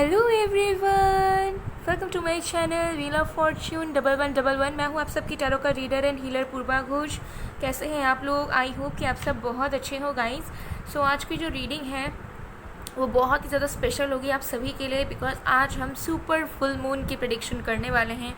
Hello everyone, welcome to my channel wheel of fortune 1111। मैं हूँ आप सबकी टैरो का reader and healer Purva Ghosh. कैसे हैं आप लोग? आई होप कि आप सब बहुत अच्छे हो गाइस। सो आज की जो रीडिंग है वो बहुत ही ज़्यादा स्पेशल होगी आप सभी के लिए, बिकॉज आज हम सुपर फुल मून की प्रेडिक्शन करने वाले हैं।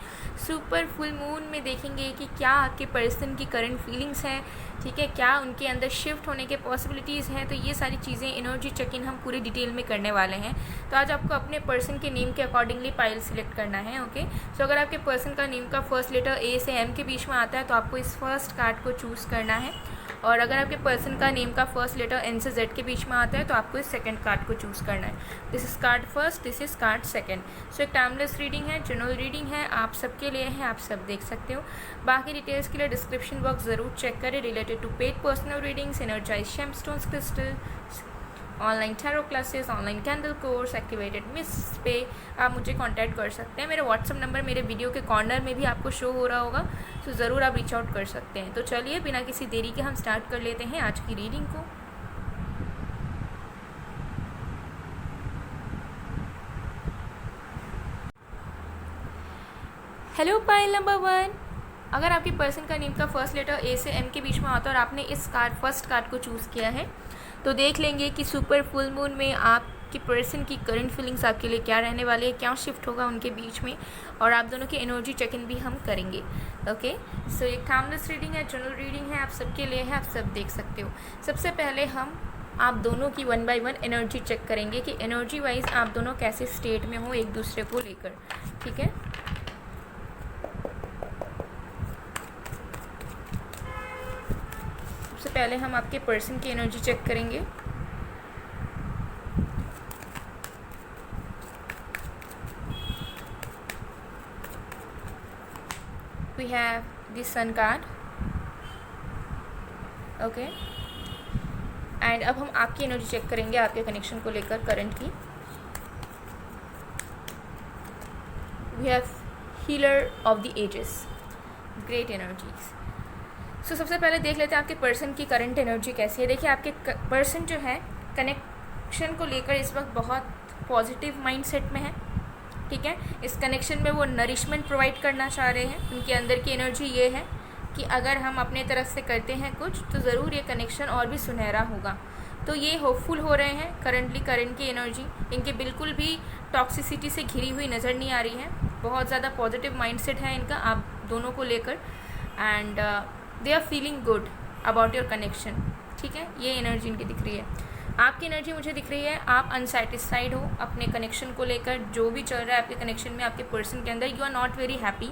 सुपर फुल मून में देखेंगे कि क्या आपके पर्सन की करंट फीलिंग्स हैं, ठीक है, क्या उनके अंदर शिफ्ट होने के पॉसिबिलिटीज़ हैं। तो ये सारी चीज़ें एनर्जी चेक इन हम पूरी डिटेल में करने वाले हैं। तो आज आपको अपने पर्सन के नेम के अकॉर्डिंगली पाइल सिलेक्ट करना है। ओके, सो अगर आपके पर्सन का नेम का फर्स्ट लेटर ए से एम के बीच में आता है तो आपको इस फर्स्ट कार्ड को चूज़ करना है, और अगर आपके पर्सन का नेम का फर्स्ट लेटर एन से जेड के बीच में आता है तो आपको इस सेकंड कार्ड को चूज़ करना है। This is card first, this is card second. So एक टाइमलेस रीडिंग है, जनरल रीडिंग है, आप सबके लिए है, आप सब देख सकते हो। बाकी डिटेल्स के लिए डिस्क्रिप्शन बॉक्स ज़रूर चेक करें related to paid personal readings, energize gemstones crystal, online tarot classes, online candle course, activated मिस पे आप मुझे कांटेक्ट कर सकते हैं। मेरा व्हाट्सअप नंबर मेरे वीडियो के कॉर्नर में भी आपको शो हो रहा होगा, तो ज़रूर आप रीच आउट कर सकते हैं। तो चलिए बिना किसी देरी के हम स्टार्ट कर लेते हैं आज की रीडिंग को। हेलो पाइल नंबर 1, अगर आपके पर्सन का नेम का फर्स्ट लेटर ए से एम के बीच में आता है और आपने इस कार्ड फर्स्ट कार्ड को चूज़ किया है तो देख लेंगे कि सुपर फुल मून में आपके पर्सन की करंट फीलिंग्स आपके लिए क्या रहने वाली है, क्या शिफ्ट होगा उनके बीच में, और आप दोनों की एनर्जी चेक इन भी हम करेंगे। ओके, सो एक टाइमलेस रीडिंग है, जनरल रीडिंग है, आप सबके लिए है, आप सब देख सकते हो। सबसे पहले हम आप दोनों की 1 बाय 1 एनर्जी चेक करेंगे कि एनर्जी वाइज आप दोनों कैसे स्टेट में हो एक दूसरे को लेकर, ठीक है। सबसे पहले हम आपके पर्सन की एनर्जी चेक करेंगे। We have the sun card, okay, and अब हम आपकी एनर्जी चेक करेंगे आपके कनेक्शन को लेकर करंट की। We have healer of the ages, great energies। सो सबसे पहले देख लेते हैं आपके पर्सन की करंट एनर्जी कैसी है। देखिए आपके पर्सन जो है कनेक्शन को लेकर इस वक्त बहुत पॉजिटिव माइंडसेट में है, ठीक है। इस कनेक्शन में वो नरिशमेंट प्रोवाइड करना चाह रहे हैं। उनके अंदर की एनर्जी ये है कि अगर हम अपने तरफ से करते हैं कुछ तो ज़रूर ये कनेक्शन और भी सुनहरा होगा। तो ये होपफुल हो रहे हैं करंटली। करंट की एनर्जी इनके बिल्कुल भी टॉक्सिसिटी से घिरी हुई नज़र नहीं आ रही है, बहुत ज़्यादा पॉजिटिव माइंडसेट है इनका आप दोनों को लेकर, and they are feeling good about your connection, ठीक है। ये एनर्जी इनकी दिख रही है। आपकी एनर्जी मुझे दिख रही है आप अनसेटिस्फाइड हो अपने कनेक्शन को लेकर, जो भी चल रहा है आपके कनेक्शन में, आपके पर्सन के अंदर। You are not very happy,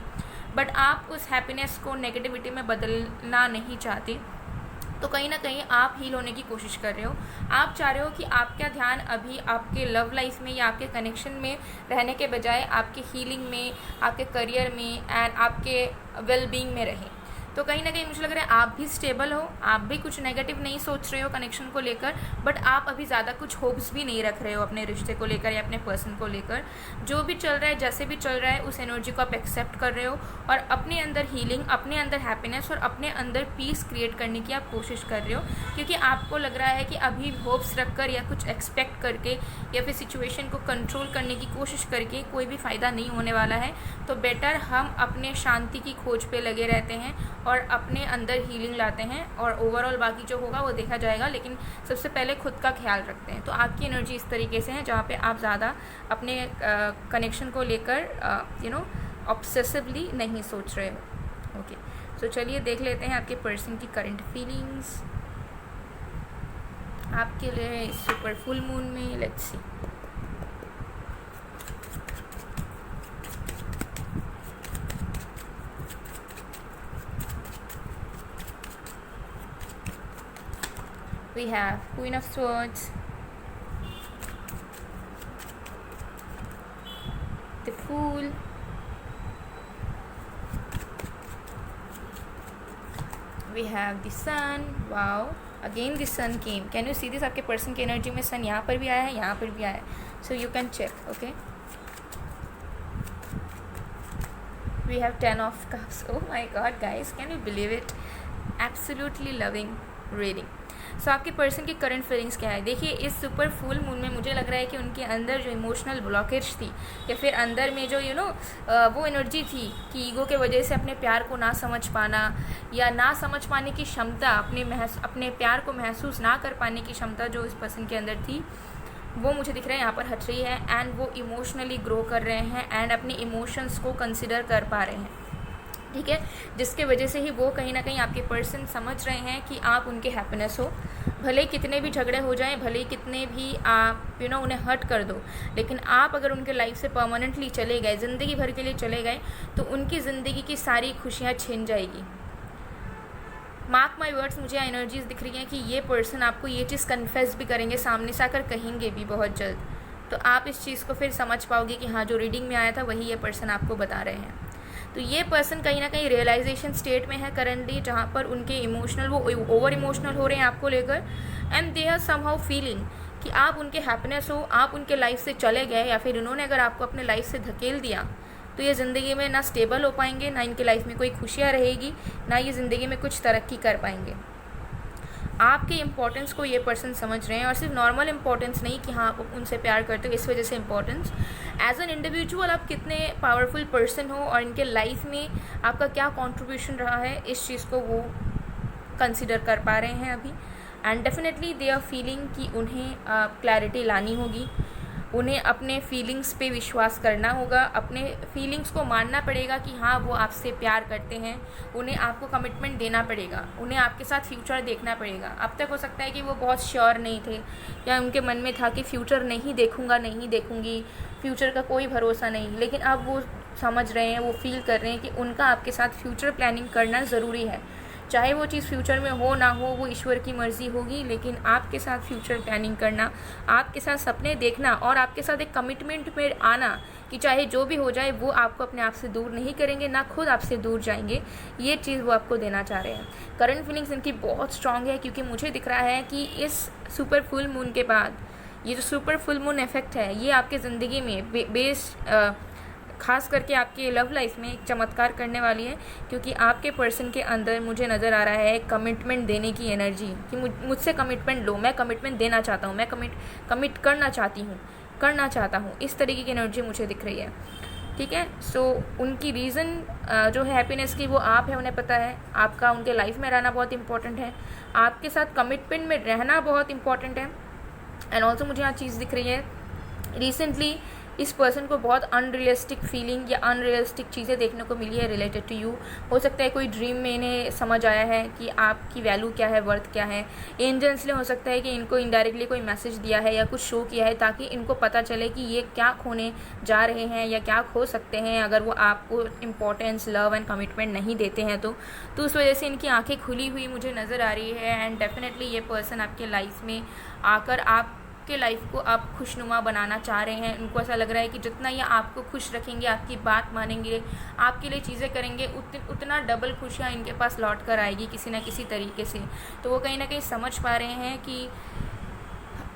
but आप उस हैप्पीनेस को नेगेटिविटी में बदलना नहीं चाहते। तो कहीं ना कहीं आप हील होने की कोशिश कर रहे हो। आप चाह रहे हो कि आपका ध्यान अभी आपके लव लाइफ में या आपके कनेक्शन में रहने के बजाय आपके हीलिंग में, आपके करियर में एंड आपके वेलबींग में रहे। तो कहीं ना कहीं मुझे लग रहा है आप भी स्टेबल हो, आप भी कुछ नेगेटिव नहीं सोच रहे हो कनेक्शन को लेकर, बट आप अभी ज़्यादा कुछ होप्स भी नहीं रख रहे हो अपने रिश्ते को लेकर या अपने पर्सन को लेकर। जो भी चल रहा है, जैसे भी चल रहा है, उस एनर्जी को आप एक्सेप्ट कर रहे हो और अपने अंदर हीलिंग, अपने अंदर हैप्पीनेस और अपने अंदर पीस क्रिएट करने की आप कोशिश कर रहे हो, क्योंकि आपको लग रहा है कि अभी होप्स रख कर या कुछ एक्सपेक्ट करके या फिर सिचुएशन को कंट्रोल करने की कोशिश करके कोई भी फ़ायदा नहीं होने वाला है। तो बेटर हम अपने शांति की खोज पे लगे रहते हैं और अपने अंदर हीलिंग लाते हैं, और ओवरऑल बाकी जो होगा वो देखा जाएगा, लेकिन सबसे पहले खुद का ख्याल रखते हैं। तो आपकी एनर्जी इस तरीके से है जहाँ पे आप ज़्यादा अपने कनेक्शन को लेकर ऑब्सेसिवली नहीं सोच रहे हो। ओके, सो चलिए देख लेते हैं आपके पर्सन की करंट फीलिंग्स आपके लिए इस सुपर फुल मून में। Let's see. We have Queen of Swords, the Fool, we have the Sun. Wow, again the Sun came. Can you see this? आपके पर्सन की एनर्जी में सन यहाँ पर भी आया है, यहाँ पर भी आया है, so you can check. Okay, we have 10 of Cups. Oh my God, guys, can you believe it? Absolutely loving reading. सो आपके पर्सन की करंट फीलिंग्स क्या है। देखिए इस सुपर फुल मून में मुझे लग रहा है कि उनके अंदर जो इमोशनल ब्लॉकेज थी या फिर अंदर में जो वो एनर्जी थी कि ईगो के वजह से अपने प्यार को ना समझ पाना या ना समझ पाने की क्षमता, अपने प्यार को महसूस ना कर पाने की क्षमता जो इस पर्सन के अंदर थी, वो मुझे दिख रहा है यहाँ पर हट रही है। एंड वो इमोशनली ग्रो कर रहे हैं एंड अपने इमोशंस को कंसिडर कर पा रहे हैं, ठीक है, जिसके वजह से ही वो कहीं ना कहीं आपके पर्सन समझ रहे हैं कि आप उनके हैप्पीनेस हो। भले ही कितने भी झगड़े हो जाएं, भले ही कितने भी आप उन्हें हर्ट कर दो, लेकिन आप अगर उनके लाइफ से परमानेंटली चले गए, ज़िंदगी भर के लिए चले गए, तो उनकी ज़िंदगी की सारी खुशियाँ छिन जाएगी। मार्क माई वर्ड्स, मुझे एनर्जीज दिख रही हैं कि ये पर्सन आपको ये चीज़ कन्फेस भी करेंगे, सामने से आकर कहेंगे भी बहुत जल्द। तो आप इस चीज़ को फिर समझ पाओगे कि हाँ, जो रीडिंग में आया था वही ये पर्सन आपको बता रहे हैं। तो ये पर्सन कहीं ना कहीं रियलाइजेशन स्टेट में है करंटली, जहाँ पर उनके इमोशनल, वो ओवर इमोशनल हो रहे हैं आपको लेकर, and they are somehow feeling कि आप उनके हैप्पीनेस हो, आप उनके लाइफ से चले गए या फिर उन्होंने अगर आपको अपने लाइफ से धकेल दिया तो ये ज़िंदगी में ना स्टेबल हो पाएंगे, ना इनके लाइफ में कोई खुशियाँ रहेगी, ना ये ज़िंदगी में कुछ तरक्की कर पाएंगे। आपके इम्पोर्टेंस को ये पर्सन समझ रहे हैं, और सिर्फ नॉर्मल इम्पोर्टेंस नहीं कि हाँ आप उनसे प्यार करते हो इस वजह से इम्पोर्टेंस, एज एन इंडिविजुअल आप कितने पावरफुल पर्सन हो और इनके लाइफ में आपका क्या कॉन्ट्रीब्यूशन रहा है, इस चीज़ को वो कंसिडर कर पा रहे हैं अभी। And definitely they are feeling कि उन्हें क्लैरिटी लानी होगी, उन्हें अपने फीलिंग्स पे विश्वास करना होगा, अपने फीलिंग्स को मानना पड़ेगा कि हाँ वो आपसे प्यार करते हैं, उन्हें आपको कमिटमेंट देना पड़ेगा, उन्हें आपके साथ फ्यूचर देखना पड़ेगा। अब तक हो सकता है कि वो बहुत श्योर नहीं थे या उनके मन में था कि फ्यूचर नहीं देखूँगा, नहीं देखूँगी, फ्यूचर का कोई भरोसा नहीं, लेकिन अब वो समझ रहे हैं, वो फील कर रहे हैं कि उनका आपके साथ फ्यूचर प्लानिंग करना ज़रूरी है। चाहे वो चीज़ फ्यूचर में हो ना हो, वो ईश्वर की मर्ज़ी होगी, लेकिन आपके साथ फ्यूचर प्लानिंग करना, आपके साथ सपने देखना और आपके साथ एक कमिटमेंट में आना कि चाहे जो भी हो जाए वो आपको अपने आप से दूर नहीं करेंगे, ना खुद आपसे दूर जाएंगे, ये चीज़ वो आपको देना चाह रहे हैं। करंट फीलिंग्स इनकी बहुत स्ट्रांग है, क्योंकि मुझे दिख रहा है कि इस सुपर फुल मून के बाद ये जो सुपर फुल मून इफेक्ट है, ये आपके ज़िंदगी में खास करके आपकी लव लाइफ में एक चमत्कार करने वाली है, क्योंकि आपके पर्सन के अंदर मुझे नज़र आ रहा है कमिटमेंट देने की एनर्जी कि मुझसे कमिटमेंट लो, मैं कमिटमेंट देना चाहता हूँ, मैं कमिट करना चाहता हूँ, इस तरीके की एनर्जी मुझे दिख रही है, ठीक है। सो उनकी रीज़न जो है हैप्पीनेस की, वो आप है, उन्हें पता है आपका उनके लाइफ में रहना बहुत इंपॉर्टेंट है, आपके साथ कमिटमेंट में रहना बहुत इंपॉर्टेंट है। एंड ऑल्सो मुझे यहाँ चीज़ दिख रही है, रिसेंटली इस पर्सन को बहुत अनरियलिस्टिक फीलिंग या अनरियलिस्टिक चीज़ें देखने को मिली है रिलेटेड टू यू। हो सकता है कोई ड्रीम में इन्हें समझ आया है कि आपकी वैल्यू क्या है, वर्थ क्या है। एंजल्स ने हो सकता है कि इनको इनडायरेक्टली कोई मैसेज दिया है या कुछ शो किया है, ताकि इनको पता चले कि ये क्या खोने जा रहे हैं या क्या खो सकते हैं अगर वो आपको इम्पोर्टेंस, लव एंड कमिटमेंट नहीं देते हैं। तो उस वजह से इनकी आँखें खुली हुई मुझे नज़र आ रही है। एंड डेफिनेटली ये पर्सन आपके लाइफ में आकर आपके लाइफ को आप खुशनुमा बनाना चाह रहे हैं। उनको ऐसा लग रहा है कि जितना ये आपको खुश रखेंगे, आपकी बात मानेंगे, आपके लिए चीज़ें करेंगे, उतना डबल खुशियाँ इनके पास लौट कर आएगी किसी न किसी तरीके से। तो वो कहीं ना कहीं समझ पा रहे हैं कि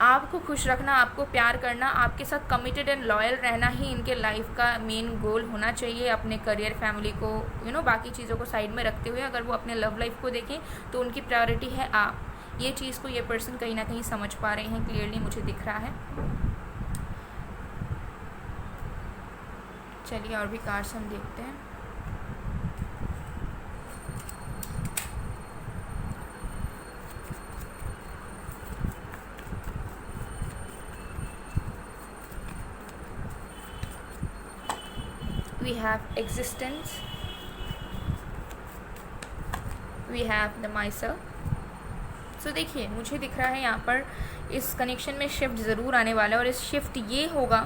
आपको खुश रखना, आपको प्यार करना, आपके साथ कमिटेड एंड लॉयल रहना ही इनके लाइफ का मेन गोल होना चाहिए। अपने करियर, फैमिली को बाकी चीज़ों को साइड में रखते हुए अगर वो अपने लव लाइफ को देखें तो उनकी प्रायोरिटी है आप। ये चीज़ को ये पर्सन कहीं ना कहीं समझ पा रहे हैं, क्लियरली मुझे दिख रहा है। चलिए और भी कार्ड्स हम देखते हैं। We have existence, we have the myself। तो देखिए मुझे दिख रहा है यहाँ पर इस कनेक्शन में शिफ्ट ज़रूर आने वाला है, और इस शिफ्ट ये होगा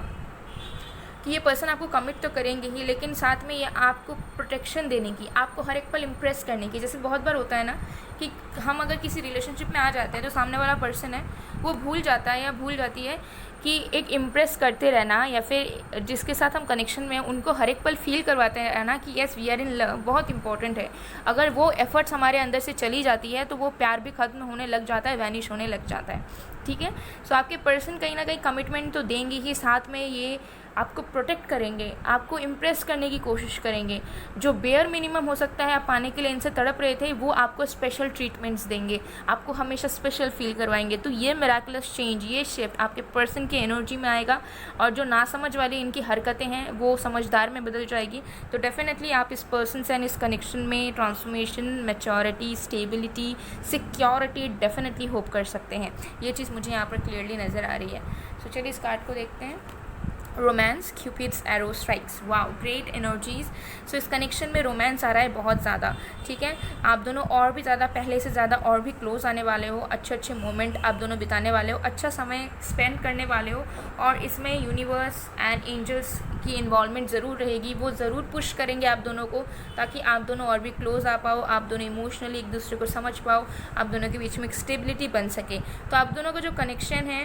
कि ये पर्सन आपको कमिट तो करेंगे ही, लेकिन साथ में ये आपको प्रोटेक्शन देने की, आपको हर एक पल इम्प्रेस करने की। जैसे बहुत बार होता है ना कि हम अगर किसी रिलेशनशिप में आ जाते हैं तो सामने वाला पर्सन है वो भूल जाता है या भूल जाती है कि एक इम्प्रेस करते रहना, या फिर जिसके साथ हम कनेक्शन में हैं उनको हर एक पल फील करवाते हैं ना कि yes we are in love, बहुत इंपॉर्टेंट है। अगर वो एफर्ट्स हमारे अंदर से चली जाती है तो वो प्यार भी ख़त्म होने लग जाता है, वैनिश होने लग जाता है, ठीक है। सो आपके पर्सन कहीं ना कहीं कमिटमेंट तो देंगे ही, साथ में ये आपको प्रोटेक्ट करेंगे, आपको इम्प्रेस करने की कोशिश करेंगे। जो बेयर मिनिमम हो सकता है आप पाने के लिए इनसे तड़प रहे थे, वो आपको स्पेशल ट्रीटमेंट्स देंगे, आपको हमेशा स्पेशल फील करवाएंगे। तो ये मिराकुलस चेंज, ये शिफ्ट आपके पर्सन की एनर्जी में आएगा, और जो नासमझ वाली इनकी हरकतें हैं वो समझदार में बदल जाएगी। तो डेफिनेटली आप इस पर्सन से इस कनेक्शन में transformation, maturity, stability, security definitely hope कर सकते हैं। ये चीज़ मुझे यहाँ पर क्लियरली नज़र आ रही है। सो चलिए इस कार्ड को देखते हैं। Romance, Cupid's arrow strikes, wow, great energies. So इस कनेक्शन में रोमांस आ रहा है बहुत ज़्यादा, ठीक है। आप दोनों और भी ज़्यादा, पहले से ज़्यादा और भी क्लोज आने वाले हो, अच्छे अच्छे मोमेंट आप दोनों बिताने वाले हो, अच्छा समय स्पेंड करने वाले हो, और इसमें यूनिवर्स एंड एंजल्स की इन्वॉल्वमेंट ज़रूर रहेगी। वो ज़रूर पुश करेंगे आप दोनों को, ताकि आप दोनों और भी क्लोज आ पाओ, आप दोनों इमोशनली एक दूसरे को समझ पाओ, आप दोनों के बीच में एक स्टेबिलिटी बन सके। तो आप दोनों का जो कनेक्शन है,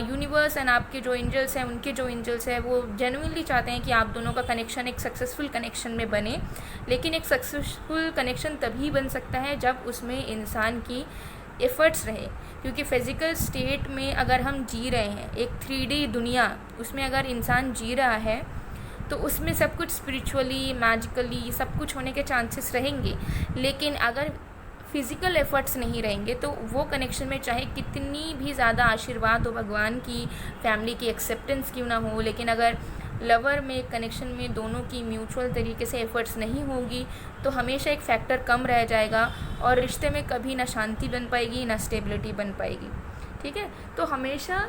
यूनिवर्स एंड आपके जो एंजल्स हैं, उनके जो एंजल्स है वो जेन्युइनली चाहते हैं कि आप दोनों का कनेक्शन एक सक्सेसफुल कनेक्शन में बने। लेकिन एक सक्सेसफुल कनेक्शन तभी बन सकता है जब उसमें इंसान की एफ़र्ट्स रहे, क्योंकि फ़िज़िकल स्टेट में अगर हम जी रहे हैं एक 3D दुनिया, उसमें अगर इंसान जी रहा है तो उसमें सब कुछ स्पिरिचुअली, मैजिकली सब कुछ होने के चांसेस रहेंगे। लेकिन अगर फिज़िकल एफ़र्ट्स नहीं रहेंगे तो वो कनेक्शन में चाहे कितनी भी ज़्यादा आशीर्वाद हो भगवान की, फैमिली की एक्सेप्टेंस क्यों ना हो, लेकिन अगर लवर में, कनेक्शन में दोनों की म्यूचुअल तरीके से एफ़र्ट्स नहीं होगी तो हमेशा एक फैक्टर कम रह जाएगा, और रिश्ते में कभी ना शांति बन पाएगी ना स्टेबिलिटी बन पाएगी, ठीक है। तो हमेशा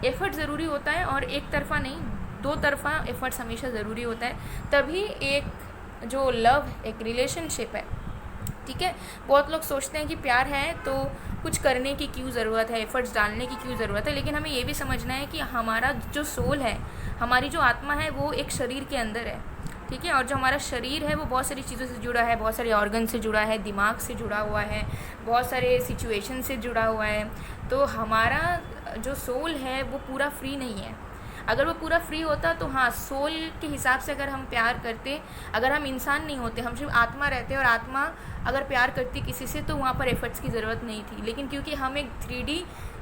एफ़र्ट ज़रूरी होता है, और एक तरफ़ा नहीं, दो तरफ़ा एफ़र्ट्स हमेशा ज़रूरी होता है। तभी एक जो लव, एक रिलेशनशिप है, ठीक है। बहुत लोग सोचते हैं कि प्यार है तो कुछ करने की क्यों ज़रूरत है, एफ़र्ट्स डालने की क्यों ज़रूरत है, लेकिन हमें ये भी समझना है कि हमारा जो सोल है, हमारी जो आत्मा है, वो एक शरीर के अंदर है, ठीक है। और जो हमारा शरीर है वो बहुत सारी चीज़ों से जुड़ा है, बहुत सारे ऑर्गन से जुड़ा है, दिमाग से जुड़ा हुआ है, बहुत सारे सिचुएशन से जुड़ा हुआ है। तो हमारा जो सोल है वो पूरा फ्री नहीं है। अगर वो पूरा फ्री होता तो हाँ, सोल के हिसाब से अगर हम प्यार करते, अगर हम इंसान नहीं होते, हम सिर्फ आत्मा रहते, और आत्मा अगर प्यार करती किसी से तो वहाँ पर एफ़र्ट्स की ज़रूरत नहीं थी। लेकिन क्योंकि हम एक 3D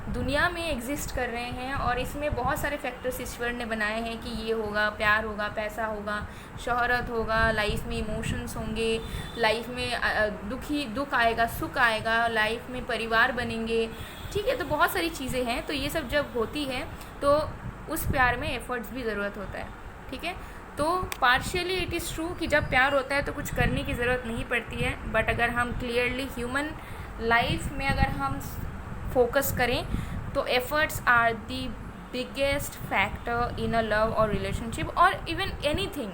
दुनिया में एग्जिस्ट कर रहे हैं, और इसमें बहुत सारे फैक्टर्स ईश्वर ने बनाए हैं कि ये होगा, प्यार होगा, पैसा होगा, शोहरत होगा, लाइफ में इमोशंस होंगे, लाइफ में दुख आएगा, सुख आएगा, लाइफ में परिवार बनेंगे, ठीक है। तो बहुत सारी चीज़ें हैं। तो ये सब जब होती है तो उस प्यार में एफ़र्ट्स भी ज़रूरत होता है, ठीक है। तो पार्शियली इट इज़ ट्रू कि जब प्यार होता है तो कुछ करने की ज़रूरत नहीं पड़ती है, बट अगर हम क्लियरली ह्यूमन लाइफ में अगर हम फोकस करें तो efforts are the biggest factor in a love और रिलेशनशिप, और इवन एनीथिंग।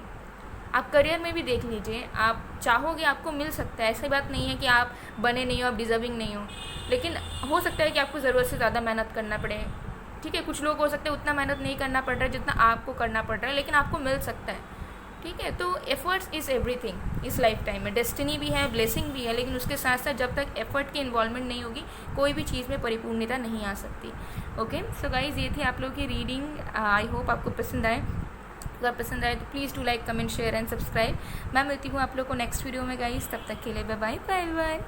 आप करियर में भी देख लीजिए, आप चाहोगे आपको मिल सकता है, ऐसी बात नहीं है कि आप बने नहीं हो, आप डिज़र्विंग नहीं हो, लेकिन हो सकता है कि आपको ज़रूरत से ज़्यादा मेहनत करना पड़े, ठीक है। कुछ लोग हो सकते हैं उतना मेहनत नहीं करना पड़ रहा है जितना आपको करना पड़ रहा है, लेकिन आपको मिल सकता है, ठीक है। तो एफ़र्ट्स इज़ एवरीथिंग इस लाइफ टाइम में। डेस्टिनी भी है, ब्लेसिंग भी है, लेकिन उसके साथ साथ जब तक एफ़र्ट की इन्वॉल्वमेंट नहीं होगी कोई भी चीज़ में परिपूर्णता नहीं आ सकती। ओके, सो गाइज़, ये थी आप लोगों की रीडिंग। आई होप आपको पसंद आए। अगर पसंद आए तो please do like, comment, share and subscribe. मैं मिलती हूँ आप लोग को नेक्स्ट वीडियो में गाइज़, तब तक के लिए bye bye bye bye.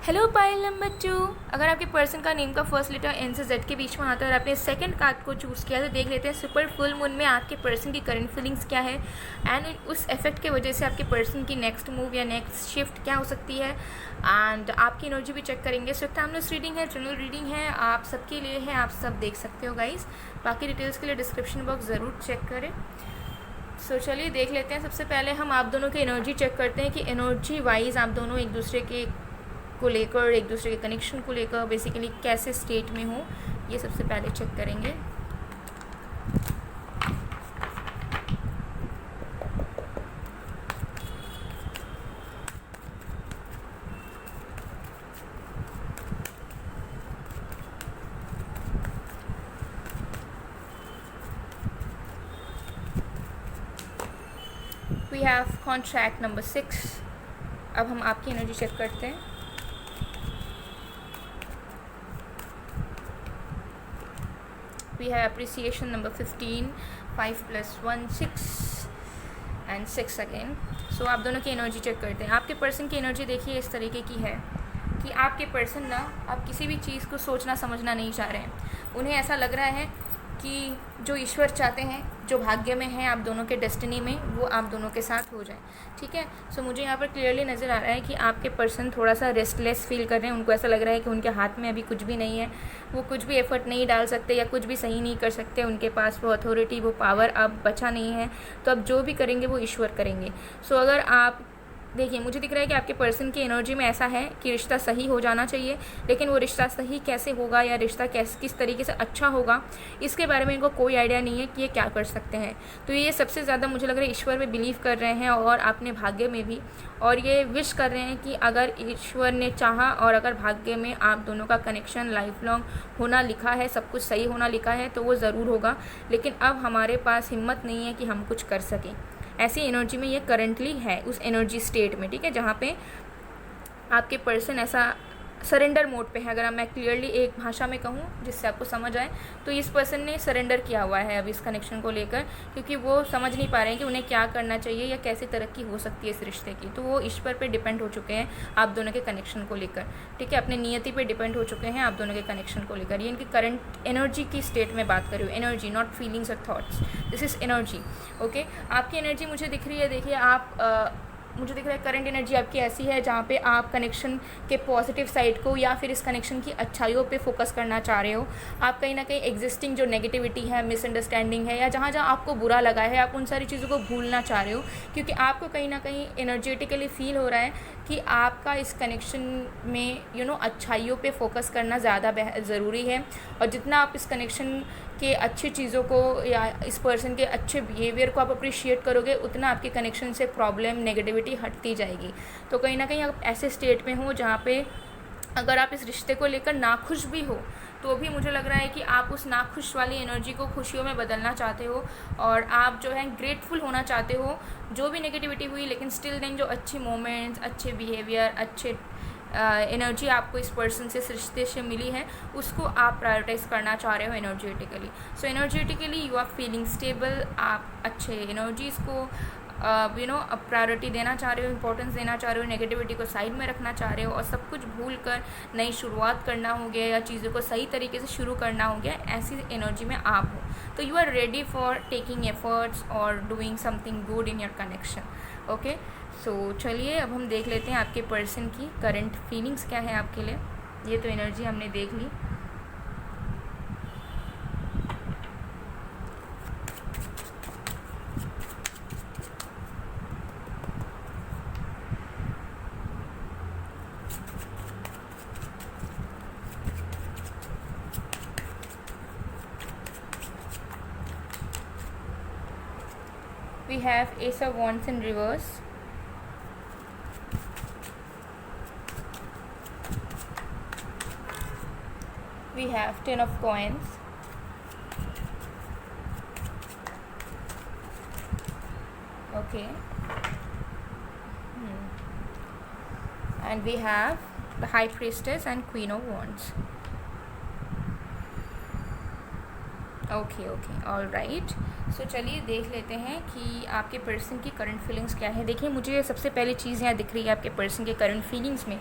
Hello pile number 2, अगर आपके पर्सन का नेम का फर्स्ट लेटर एन से जेड के बीच में आता है और आपने सेकंड कार्ड को चूज़ किया तो देख लेते हैं सुपर फुल मून में आपके पर्सन की करंट फीलिंग्स क्या है, एंड उस इफेक्ट के वजह से आपके पर्सन की नेक्स्ट मूव या नेक्स्ट शिफ्ट क्या हो सकती है, एंड आपकी एनर्जी भी चेक करेंगे। सो टाइमलेस रीडिंग है, जनरल रीडिंग है, आप सबके लिए है, आप सब देख सकते हो गाइज। बाकी डिटेल्स के लिए डिस्क्रिप्शन बॉक्स ज़रूर चेक करें। सो चलिए देख लेते हैं। सबसे पहले हम आप दोनों की एनर्जी चेक करते हैं कि एनर्जी वाइज आप दोनों एक दूसरे के को लेकर, एक दूसरे के कनेक्शन को लेकर बेसिकली कैसे स्टेट में हो, ये सबसे पहले चेक करेंगे। We have contract number 6। अब हम आपकी एनर्जी चेक करते हैं। We have appreciation number 15, 5 + 1 6 and 6 again। So आप दोनों की एनर्जी चेक करते हैं। आपके पर्सन की एनर्जी देखिए इस तरीके की है कि आपके पर्सन ना अब किसी भी चीज़ को सोचना समझना नहीं चाह रहे हैं। उन्हें ऐसा लग रहा है कि जो ईश्वर चाहते हैं, जो भाग्य में है आप दोनों के डेस्टिनी में, वो आप दोनों के साथ हो जाए, ठीक है। सो मुझे यहाँ पर क्लियरली नज़र आ रहा है कि आपके पर्सन थोड़ा सा रेस्टलेस फील कर रहे हैं। उनको ऐसा लग रहा है कि उनके हाथ में अभी कुछ भी नहीं है, वो कुछ भी एफर्ट नहीं डाल सकते या कुछ भी सही नहीं कर सकते, उनके पास वो अथॉरिटी, वो पावर अब बचा नहीं है। तो अब जो भी करेंगे वो ईश्वर करेंगे। सो अगर आप देखिए, मुझे दिख रहा है कि आपके पर्सन की एनर्जी में ऐसा है कि रिश्ता सही हो जाना चाहिए, लेकिन वो रिश्ता सही कैसे होगा या रिश्ता किस तरीके से अच्छा होगा, इसके बारे में इनको कोई आइडिया नहीं है कि ये क्या कर सकते हैं। तो ये सबसे ज़्यादा मुझे लग रहा है ईश्वर में बिलीव कर रहे हैं और अपने भाग्य में भी, और ये विश कर रहे हैं कि अगर ईश्वर ने चाहा और अगर भाग्य में आप दोनों का कनेक्शन लाइफ लॉन्ग होना लिखा है, सब कुछ सही होना लिखा है, तो वो ज़रूर होगा। लेकिन अब हमारे पास हिम्मत नहीं है कि हम कुछ कर सकें। ऐसी एनर्जी में ये करंटली है, उस एनर्जी स्टेट में, ठीक है, जहाँ पे आपके पर्सन ऐसा सरेंडर मोड पे है। अगर मैं क्लियरली एक भाषा में कहूँ जिससे आपको समझ आए, तो इस पर्सन ने सरेंडर किया हुआ है अभी इस कनेक्शन को लेकर, क्योंकि वो समझ नहीं पा रहे हैं कि उन्हें क्या करना चाहिए या कैसे तरक्की हो सकती है इस रिश्ते की। तो वो ईश्वर पे डिपेंड हो चुके हैं आप दोनों के कनेक्शन को लेकर, ठीक है, अपने नियति पे डिपेंड हो चुके हैं आप दोनों के कनेक्शन को लेकर। ये इनकी करंट एनर्जी की स्टेट में बात कर रही हूँ, एनर्जी, नॉट फीलिंग्स और thoughts, this is energy, okay. आपकी एनर्जी मुझे दिख रही है, देखिए आप मुझे दिख रहा है करंट एनर्जी आपकी ऐसी है जहाँ पे आप कनेक्शन के पॉजिटिव साइड को या फिर इस कनेक्शन की अच्छाइयों पे फोकस करना चाह रहे हो। आप कहीं ना कहीं एग्जिस्टिंग जो नेगेटिविटी है, मिसअंडरस्टैंडिंग है, या जहाँ जहाँ आपको बुरा लगा है, आप उन सारी चीज़ों को भूलना चाह रहे हो, क्योंकि आपको कहीं ना कहीं एनर्जेटिकली फील हो रहा है कि आपका इस कनेक्शन में अच्छाइयों पे फोकस करना ज़्यादा ज़रूरी है। और जितना आप इस कनेक्शन के अच्छी चीज़ों को या इस पर्सन के अच्छे बिहेवियर को आप अप्रिशिएट करोगे, उतना आपके कनेक्शन से प्रॉब्लम, नेगेटिविटी हटती जाएगी। तो कहीं ना कहीं आप ऐसे स्टेट में हो जहाँ पे अगर आप इस रिश्ते को लेकर नाखुश भी हो, तो भी मुझे लग रहा है कि आप उस नाखुश वाली एनर्जी को खुशियों में बदलना चाहते हो, और आप जो है ग्रेटफुल होना चाहते हो जो भी नेगेटिविटी हुई, लेकिन स्टिल देन जो अच्छी मोमेंट्स, अच्छे बिहेवियर, अच्छे एनर्जी आपको इस पर्सन से, इस रिश्ते से मिली है, उसको आप प्रायोरिटाइज़ करना चाह रहे हो energetically. So energetically you are feeling stable, आप अच्छे एनर्जीज़ को प्रायोरिटी देना चाह रहे हो, इंपॉर्टेंस देना चाह रहे हो, नेगेटिविटी को साइड में रखना चाह रहे हो, और सब कुछ भूल कर नई शुरुआत करना हो गया या चीज़ों को सही तरीके से शुरू करना हो गया, ऐसी एनर्जी में आप हो। तो you are ready for taking efforts और doing something good in your connection, okay. So चलिए अब हम देख लेते हैं आपके पर्सन की करंट फीलिंग्स क्या है आपके लिए। ये तो एनर्जी हमने देख ली। We have Ace of Wands in reverse, we have Ten of Coins, okay, and we have the High Priestess and Queen of Wands, okay all right. So चलिए देख लेते हैं कि आपके पर्सन की करंट फीलिंग्स क्या है। देखिए, मुझे सबसे पहली चीज़ यहाँ दिख रही है आपके पर्सन के करंट फीलिंग्स में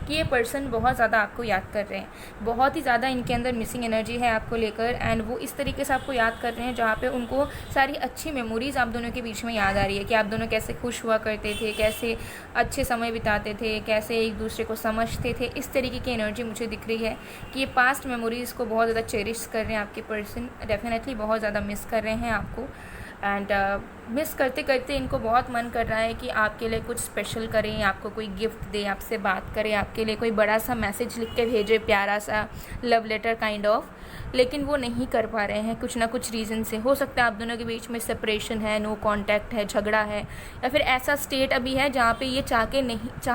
कि ये पर्सन बहुत ज़्यादा आपको याद कर रहे हैं, बहुत ही ज़्यादा इनके अंदर मिसिंग एनर्जी है आपको लेकर, एंड वो इस तरीके से आपको याद कर रहे हैं जहाँ पे उनको सारी अच्छी मेमोरीज़ आप दोनों के बीच में याद आ रही है कि आप दोनों कैसे खुश हुआ करते थे, कैसे अच्छे समय बिताते थे, कैसे एक दूसरे को समझते थे। इस तरीके की एनर्जी मुझे दिख रही है कि ये पास्ट मेमोरीज़ को बहुत ज़्यादा चेरिश कर रहे हैं आपके पर्सन, डेफिनेटली बहुत ज़्यादा मिस कर रहे हैं आपको, एंड मिस करते करते इनको बहुत मन कर रहा है कि आपके लिए कुछ स्पेशल करें, आपको कोई गिफ्ट दे, आपसे बात करें, आपके लिए कोई बड़ा सा मैसेज लिख के भेजे, प्यारा सा लव लेटर काइंड ऑफ, लेकिन वो नहीं कर पा रहे हैं कुछ ना कुछ रीज़न से। हो सकता है आप दोनों के बीच में सेपरेशन है, नो कांटेक्ट है, झगड़ा है, या फिर ऐसा स्टेट अभी है जहाँ पे ये चाह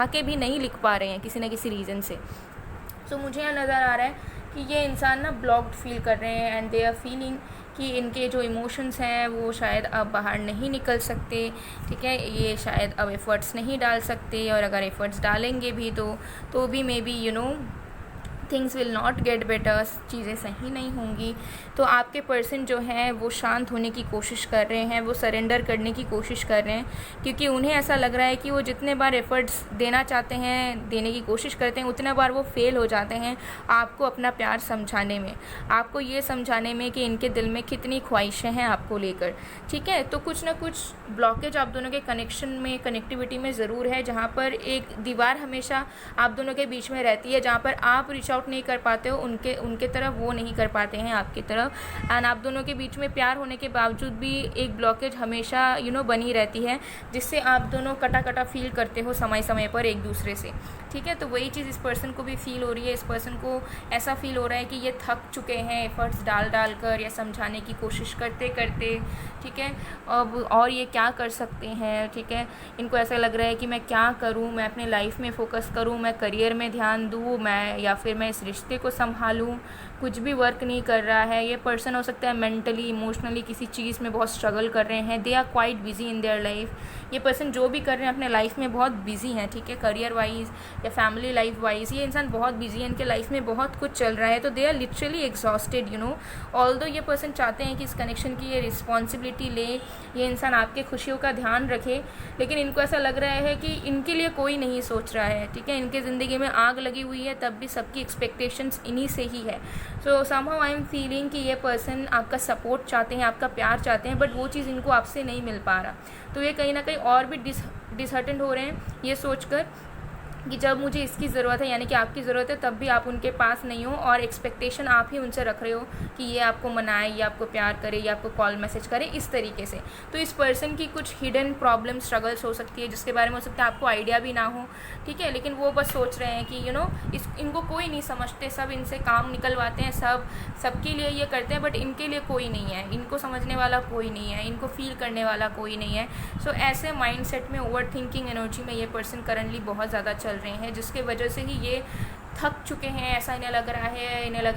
के भी नहीं लिख पा रहे हैं किसी न किसी रीज़न से। तो मुझे यहाँ नज़र आ रहा है कि ये इंसान ना ब्लॉक्ड फील कर रहे हैं, एंड दे आर फीलिंग कि इनके जो इमोशंस हैं वो शायद अब बाहर नहीं निकल सकते, ठीक है, ये शायद अब एफ़र्ट्स नहीं डाल सकते, और अगर एफ़र्ट्स डालेंगे भी तो भी may be things will not get better, चीज़ें सही नहीं होंगी। तो आपके पर्सन जो हैं वो शांत होने की कोशिश कर रहे हैं, वो सरेंडर करने की कोशिश कर रहे हैं, क्योंकि उन्हें ऐसा लग रहा है कि वो जितने बार एफ़र्ट्स देना चाहते हैं, देने की कोशिश करते हैं, उतने बार वो फेल हो जाते हैं आपको अपना प्यार समझाने में, आपको ये समझाने में कि इनके दिल में कितनी ख्वाहिशें हैं आपको लेकर। ठीक है, तो कुछ ना कुछ ब्लॉकेज आप दोनों के कनेक्शन में, कनेक्टिविटी में ज़रूर है, जहाँ पर एक दीवार हमेशा आप दोनों के बीच में रहती है, जहाँ पर आप रीच आउट नहीं कर पाते हो उनके तरफ, वो नहीं कर पाते हैं आपकी तरफ। एंड आप दोनों के बीच में प्यार होने के बावजूद भी एक ब्लॉकेज हमेशा बनी रहती है, जिससे आप दोनों कटा कटा फील करते हो समय समय पर एक दूसरे से। ठीक है, तो वही चीज़ इस पर्सन को भी फील हो रही है। इस पर्सन को ऐसा फील हो रहा है कि ये थक चुके हैं एफर्ट्स डाल कर या समझाने की कोशिश करते करते। ठीक है, अब और ये क्या कर सकते हैं। ठीक है, इनको ऐसा लग रहा है कि मैं क्या करूँ, मैं अपने लाइफ में फ़ोकस करूँ, मैं करियर में ध्यान दूँ, मैं या फिर मैं इस रिश्ते को संभालूँ, कुछ भी वर्क नहीं कर रहा है। ये पर्सन हो सकता है मेंटली, इमोशनली किसी चीज़ में बहुत स्ट्रगल कर रहे हैं। They are quite busy in their life. ये पर्सन जो भी कर रहे हैं अपने लाइफ में बहुत बिजी हैं। ठीक है, करियर वाइज या फैमिली लाइफ वाइज ये इंसान बहुत बिजी है, इनके लाइफ में बहुत कुछ चल रहा है। तो they are literally exhausted although ये पर्सन चाहते हैं कि इस कनेक्शन की ये रिस्पॉन्सिबिलिटी ले, ये इंसान आपके खुशियों का ध्यान रखे, लेकिन इनको ऐसा लग रहा है कि इनके लिए कोई नहीं सोच रहा है। ठीक है, इनके ज़िंदगी में आग लगी हुई है, तब भी सबकी एक्सपेक्टेशंस इन्हीं से ही है। सो समहाउ आई एम फीलिंग कि ये पर्सन आपका सपोर्ट चाहते हैं, आपका प्यार चाहते हैं, बट वो चीज़ इनको आपसे नहीं मिल पा रहा। तो ये कहीं ना कहीं और भी डिसहर्टेंड हो रहे हैं ये सोचकर कि जब मुझे इसकी ज़रूरत है, यानी कि आपकी ज़रूरत है, तब भी आप उनके पास नहीं हो, और एक्सपेक्टेशन आप ही उनसे रख रहे हो कि ये आपको मनाए, ये आपको प्यार करे, ये आपको कॉल मैसेज करे, इस तरीके से। तो इस पर्सन की कुछ हिडन प्रॉब्लम, स्ट्रगल्स हो सकती है, जिसके बारे में हो सकता है आपको आइडिया भी ना हो। ठीक है, लेकिन वो बस सोच रहे हैं कि इनको कोई नहीं समझते, सब इनसे काम निकलवाते हैं, सबके लिए ये करते हैं, बट इनके लिए कोई नहीं है, इनको समझने वाला कोई नहीं है, इनको फील करने वाला कोई नहीं है। सो ऐसे माइंडसेट में, ओवर थिंकिंग एनर्जी में ये पर्सन करंटली बहुत ज़्यादा चल रहे हैं, जिसके वजह से ही ये थक चुके हैं। ऐसा इन्हें लग रहा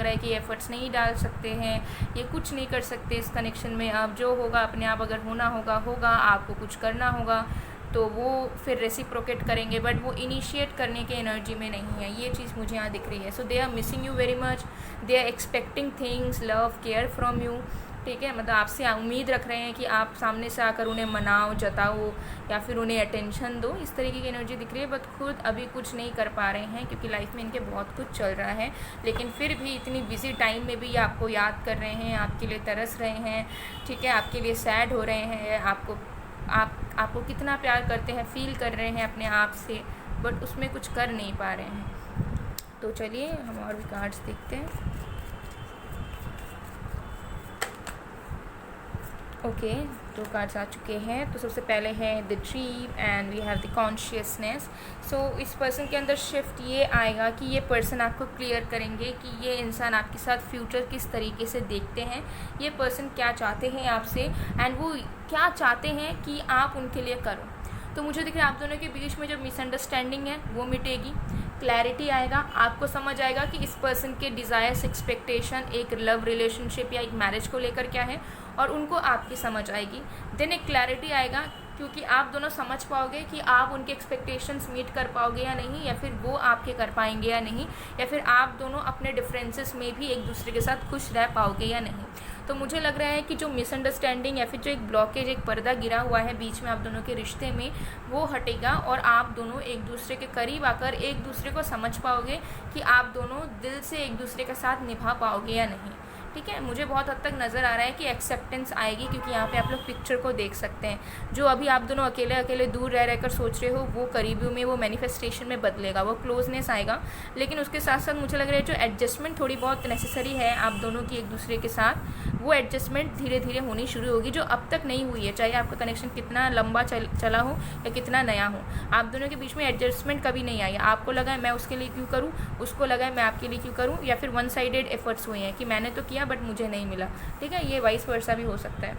है कि एफर्ट्स नहीं डाल सकते हैं, ये कुछ नहीं कर सकते इस कनेक्शन में। अब जो होगा अपने आप अगर होना होगा, आपको कुछ करना होगा तो वो फिर रेसिप्रोकेट करेंगे, बट वो इनिशिएट करने के एनर्जी में नहीं है। ये चीज़ मुझे यहाँ दिख रही है। So they are missing you very much, they are expecting things, love, care from you. ठीक है, मतलब आपसे उम्मीद रख रहे हैं कि आप सामने से आकर उन्हें मनाओ, जताओ, या फिर उन्हें अटेंशन दो। इस तरीके की एनर्जी दिख रही है, बट खुद अभी कुछ नहीं कर पा रहे हैं, क्योंकि लाइफ में इनके बहुत कुछ चल रहा है। लेकिन फिर भी इतनी बिजी टाइम में भी ये आपको याद कर रहे हैं, आपके लिए तरस रहे हैं। ठीक है, आपके लिए सैड हो रहे हैं, आपको कितना प्यार करते हैं फील कर रहे हैं अपने आप से, बट उसमें कुछ कर नहीं पा रहे हैं। तो चलिए हम और भी कार्ड्स देखते हैं। ओके, दो कार्ड्स आ चुके हैं। तो सबसे पहले है the dream and we have the consciousness. So इस पर्सन के अंदर शिफ्ट ये आएगा कि ये पर्सन आपको क्लियर करेंगे कि ये इंसान आपके साथ फ्यूचर किस तरीके से देखते हैं, ये पर्सन क्या चाहते हैं आपसे, एंड वो क्या चाहते हैं कि आप उनके लिए करो। तो मुझे दिख रहा है आप दोनों के बीच में जो मिसअंडरस्टैंडिंग है वो मिटेगी, क्लैरिटी आएगा, आपको समझ आएगा कि इस पर्सन के डिज़ायर्स, एक्सपेक्टेशन एक लव रिलेशनशिप या एक मैरिज को लेकर क्या है, और उनको आपकी समझ आएगी। देन एक क्लैरिटी आएगा, क्योंकि आप दोनों समझ पाओगे कि आप उनके एक्सपेक्टेशंस मीट कर पाओगे या नहीं, या फिर वो आपके कर पाएंगे या नहीं, या फिर आप दोनों अपने डिफरेंसेस में भी एक दूसरे के साथ खुश रह पाओगे या नहीं। तो मुझे लग रहा है कि जो मिसअंडरस्टैंडिंग या फिर जो एक ब्लॉकेज, एक पर्दा गिरा हुआ है बीच में आप दोनों के रिश्ते में, वो हटेगा, और आप दोनों एक दूसरे के करीब आकर एक दूसरे को समझ पाओगे कि आप दोनों दिल से एक दूसरे के साथ निभा पाओगे या नहीं। ठीक है, मुझे बहुत हद तक नज़र आ रहा है कि एक्सेप्टेंस आएगी, क्योंकि यहाँ पे आप लोग पिक्चर को देख सकते हैं। जो अभी आप दोनों अकेले अकेले दूर रह रहकर सोच रहे हो, वो करीबियों में, वो मैनिफेस्टेशन में बदलेगा, वो क्लोजनेस आएगा। लेकिन उसके साथ साथ मुझे लग रहा है जो एडजस्टमेंट थोड़ी बहुत नेसेसरी है आप दोनों की एक दूसरे के साथ, वो एडजस्टमेंट धीरे धीरे होनी शुरू होगी, जो अब तक नहीं हुई है। चाहे आपका कनेक्शन कितना लंबा चला हो या कितना नया हो, आप दोनों के बीच में एडजस्टमेंट कभी नहीं आई। आपको लगा है मैं उसके लिए क्यों करूँ, उसको लगा है मैं आपके लिए क्यों करूँ, या फिर वन साइडेड एफर्ट्स हुए हैं कि मैंने तो किया बट मुझे नहीं मिला। ठीक है, ये वाइस वर्सा भी हो सकता है।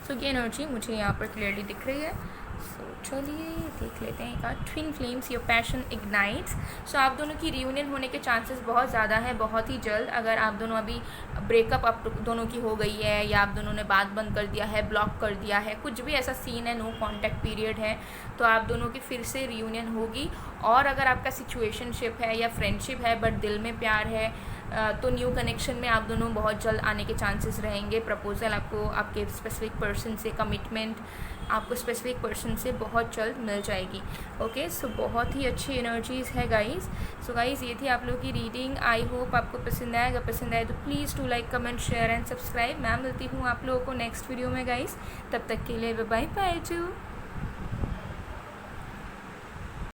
सो ये एनर्जी मुझे यहाँ पर क्लियरली दिख रही है। सो चलिए देख लेते हैं एक twin flames your passion ignites. So आप दोनों की रियूनियन होने के चांसेस बहुत ज़्यादा है, बहुत ही जल्द। अगर आप दोनों अभी ब्रेकअप आप दोनों की हो गई है, या आप दोनों ने बात बंद कर दिया है, ब्लॉक कर दिया है, कुछ भी ऐसा सीन है, नो कॉन्टैक्ट पीरियड है, तो आप दोनों की फिर से रियूनियन होगी। और अगर आपका सिचुएशनशिप है या फ्रेंडशिप है बट दिल में प्यार है, तो न्यू कनेक्शन में आप दोनों बहुत जल्द आने के चांसेस रहेंगे। प्रपोजल आपको आपके स्पेसिफिक पर्सन से, कमिटमेंट आपको स्पेसिफिक पर्सन से बहुत जल्द मिल जाएगी। ओके, सो बहुत ही अच्छी एनर्जीज़ है गाइस। सो गाइस ये थी आप लोगों की रीडिंग। आई होप आपको पसंद आए। अगर पसंद आए तो please to like, comment, share and subscribe. मैं मिलती हूँ आप लोगों को नेक्स्ट वीडियो में गाइस। तब तक के लिए बाय बाय टू।